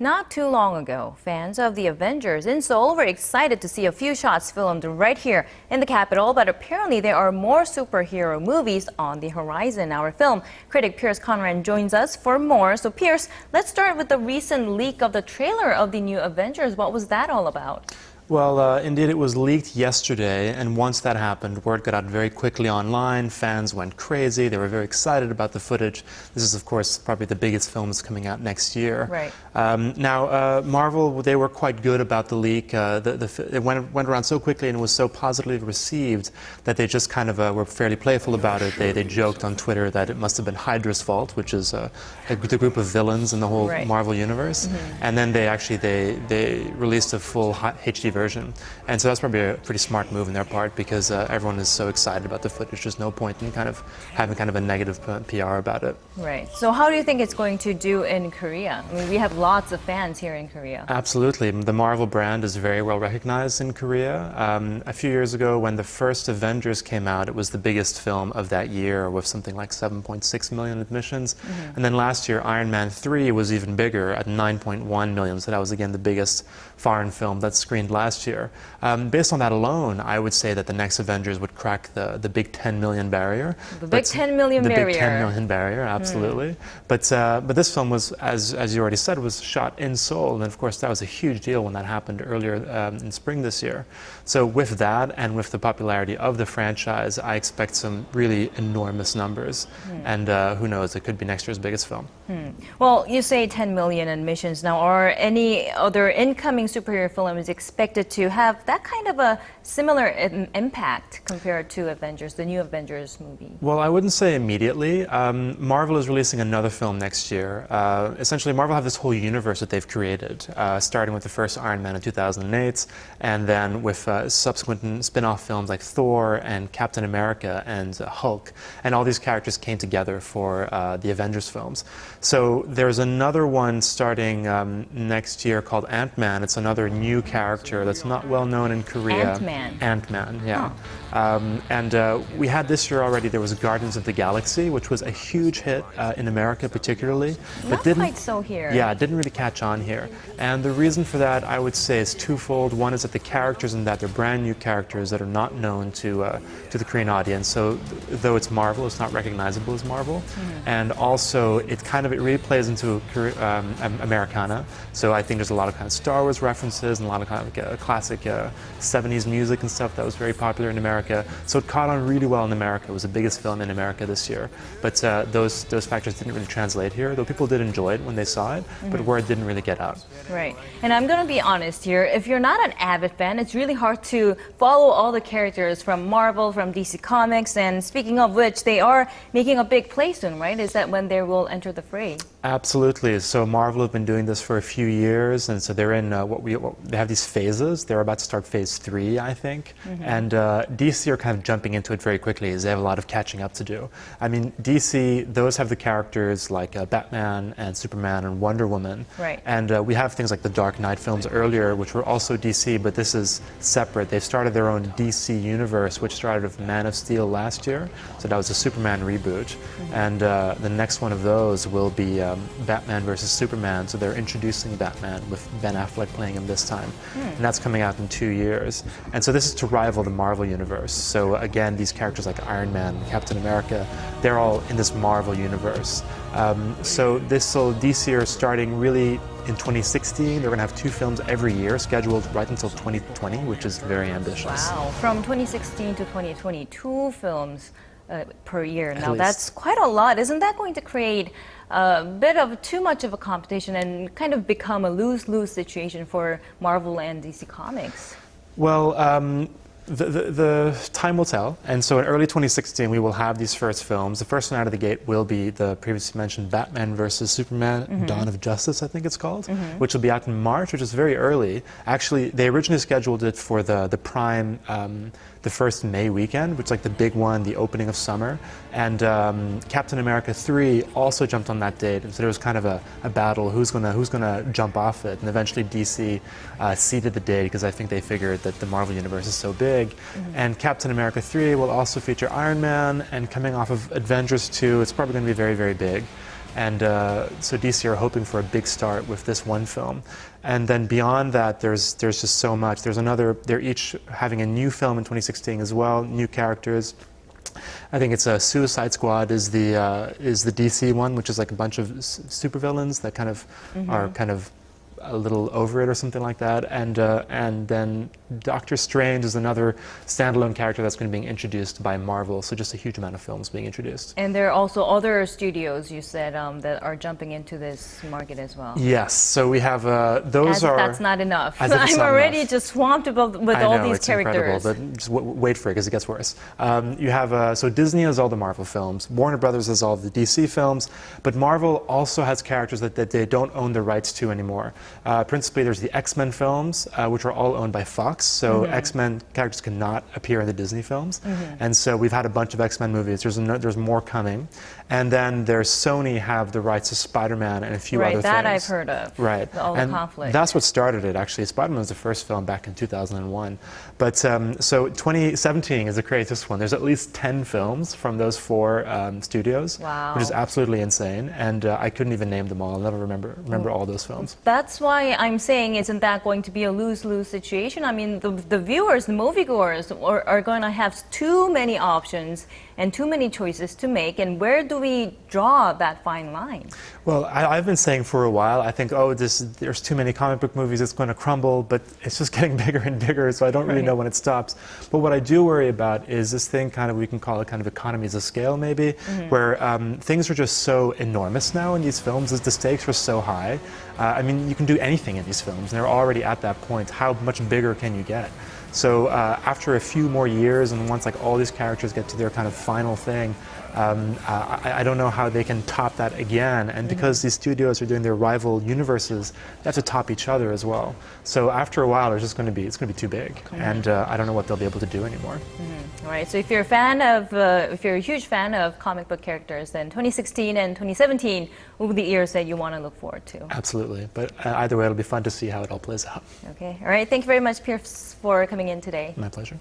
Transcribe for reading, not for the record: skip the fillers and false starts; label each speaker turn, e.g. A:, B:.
A: Not too long ago, fans of the Avengers in Seoul were excited to see a few shots filmed right here in the capital, but apparently there are more superhero movies on the horizon. Our film critic Pierce Conran joins us for more. So Pierce, let's start with the recent leak of the trailer of the new Avengers. What was that all about?
B: Well, indeed, it was leaked yesterday, and once that happened, word got out very quickly online. Fans went crazy. They were very excited about the footage. This is, of course, probably the biggest film that's coming out next year.
A: Right.
B: Now, Marvel, they were quite good about the leak. It went around so quickly and was so positively received that they just kind of were fairly playful about it. They joked on Twitter that it must have been Hydra's fault, which is the group of villains in the whole Marvel universe. Mm-hmm. And then they released a full HD version. And so that's probably a pretty smart move on their part because everyone is so excited about the footage. There's no point in kind of having kind of a negative PR about it.
A: Right. So how do you think it's going to do in Korea? I mean, we have lots of fans here in Korea.
B: Absolutely. The Marvel brand is very well recognized in Korea. A few years ago when the first Avengers came out, it was the biggest film of that year with something like 7.6 million admissions. Mm-hmm. And then last year, Iron Man 3 was even bigger at 9.1 million. So that was again the biggest foreign film that screened last year. Based on that alone, I would say that the next Avengers would crack the big 10 million barrier.
A: The big 10 million barrier.
B: The big 10 million barrier, absolutely. But this film was, as you already said, was shot in Seoul, and of course that was a huge deal when that happened earlier in spring this year. So with that and with the popularity of the franchise, I expect some really enormous numbers. And who knows, it could be next year's biggest film.
A: Well, you say 10 million admissions now. Are any other incoming superhero films expected to have that kind of a similar impact compared to Avengers, the new Avengers movie?
B: Well, I wouldn't say immediately. Marvel is releasing another film next year. Essentially, Marvel have this whole universe that they've created, starting with the first Iron Man in 2008, and then with subsequent spin-off films like Thor and Captain America and Hulk. And all these characters came together for the Avengers films. So there's another one starting next year called Ant-Man. It's another new character that's not well known in Korea.
A: Ant-Man.
B: Ant-Man, yeah.
A: Huh.
B: We had this year already, there was Guardians of the Galaxy, which was a huge hit in America particularly.
A: Not quite so here.
B: Yeah, it didn't really catch on here. And the reason for that, I would say, is twofold. One is that the characters in that, they're brand new characters that are not known to the Korean audience. So though it's Marvel, it's not recognizable as Marvel. And also, it really plays into Americana. So I think there's a lot of kind of Star Wars references and a lot of kind of classic 70s music and stuff that was very popular in America. So it caught on really well in America. It was the biggest film in America this year. But those factors didn't really translate here, though people did enjoy it when they saw it, but word didn't really get out.
A: Right. And I'm going to be honest here, if you're not an avid fan, it's really hard to follow all the characters from Marvel, from DC Comics, and speaking of which, they are making a big play soon, right? Is that when they will enter the fray?
B: Absolutely. So Marvel have been doing this for a few years, and so they're in they have these phases. They're about to start phase 3, I think. And DC are kind of jumping into it very quickly as they have a lot of catching up to do. I mean, DC, those have the characters like Batman and Superman and Wonder Woman.
A: Right.
B: And we have things like the Dark Knight films earlier, which were also DC, but this is separate. They've started their own DC universe, which started with Man of Steel last year. So that was a Superman reboot. And the next one of those will be Batman versus Superman. So they're introducing Batman with Ben Affleck playing him this time. And that's coming out in 2 years. And so this is to rival the Marvel universe. So again, these characters like Iron Man, Captain America, they're all in this Marvel universe. So DC are starting really in 2016. They're going to have 2 films every year scheduled right until 2020, which is very ambitious.
A: Wow, from 2016 to 2020, 2 films per year. Now
B: least.
A: that's quite a lot. Isn't that going to create a bit of too much of a competition and kind of become a lose-lose situation for Marvel and DC Comics?
B: Well, the time will tell, and so in early 2016 we will have these first films. The first one out of the gate will be the previously mentioned Batman vs. Superman, Dawn of Justice, I think it's called, which will be out in March, which is very early. Actually, they originally scheduled it for the Prime, the first May weekend, which is like the big one, the opening of summer. And Captain America 3 also jumped on that date, and so there was kind of a battle, who's gonna jump off it, and eventually DC ceded the date because I think they figured that the Marvel universe is so big. And Captain America 3 will also feature Iron Man, and coming off of Avengers 2, it's probably going to be very, very big. And so DC are hoping for a big start with this one film. And then beyond that, there's just so much. They're each having a new film in 2016 as well, new characters. I think it's Suicide Squad is the DC one, which is like a bunch of supervillains that kind of are kind of a little over it or something like that, and then Doctor Strange is another standalone character that's going to be introduced by Marvel, so just a huge amount of films being introduced.
A: And there are also other studios, you said, that are jumping into this market as well.
B: Yes, so we have those
A: as
B: are.
A: If that's not enough.
B: As if it's
A: I'm
B: not
A: already
B: enough.
A: just swamped with all these
B: it's
A: characters.
B: Incredible, but just wait for it because it gets worse. You have so Disney has all the Marvel films, Warner Brothers has all the DC films, but Marvel also has characters that they don't own the rights to anymore. Principally, there's the X-Men films, which are all owned by Fox, so X-Men characters cannot appear in the Disney films. And so we've had a bunch of X-Men movies. There's more coming. And then there's Sony have the rights to Spider-Man and a few other things.
A: Right, that I've heard of.
B: Right.
A: All
B: and
A: the conflict.
B: That's what started it, actually. Spider-Man was the first film back in 2001. But so 2017 is the craziest one. There's at least 10 films from those 4 studios,
A: wow.
B: which is absolutely insane. And I couldn't even name them all. I'll never remember all those films.
A: That's why I'm saying, isn't that going to be a lose-lose situation? I mean, the viewers, the moviegoers are going to have too many options and too many choices to make. And where do we draw that fine line?
B: Well, I've been saying for a while, I think, there's too many comic book movies, it's going to crumble, but it's just getting bigger and bigger, so I don't really know when it stops. But what I do worry about is this thing we can call it kind of economies of scale, maybe, where things are just so enormous now in these films, the stakes are so high. I mean, you can do anything in these films, and they're already at that point. How much bigger can you get? So after a few more years, and once like all these characters get to their kind of final thing, I don't know how they can top that again. And because these studios are doing their rival universes, they have to top each other as well. So after a while, it's going to be too big, and I don't know what they'll be able to do anymore.
A: All right. So if you're a huge fan of comic book characters, then 2016 and 2017 will be the years that you want to look forward to.
B: Absolutely. But either way, it'll be fun to see how it all plays out.
A: Okay. All right. Thank you very much, Pierce, for coming in today.
B: My pleasure.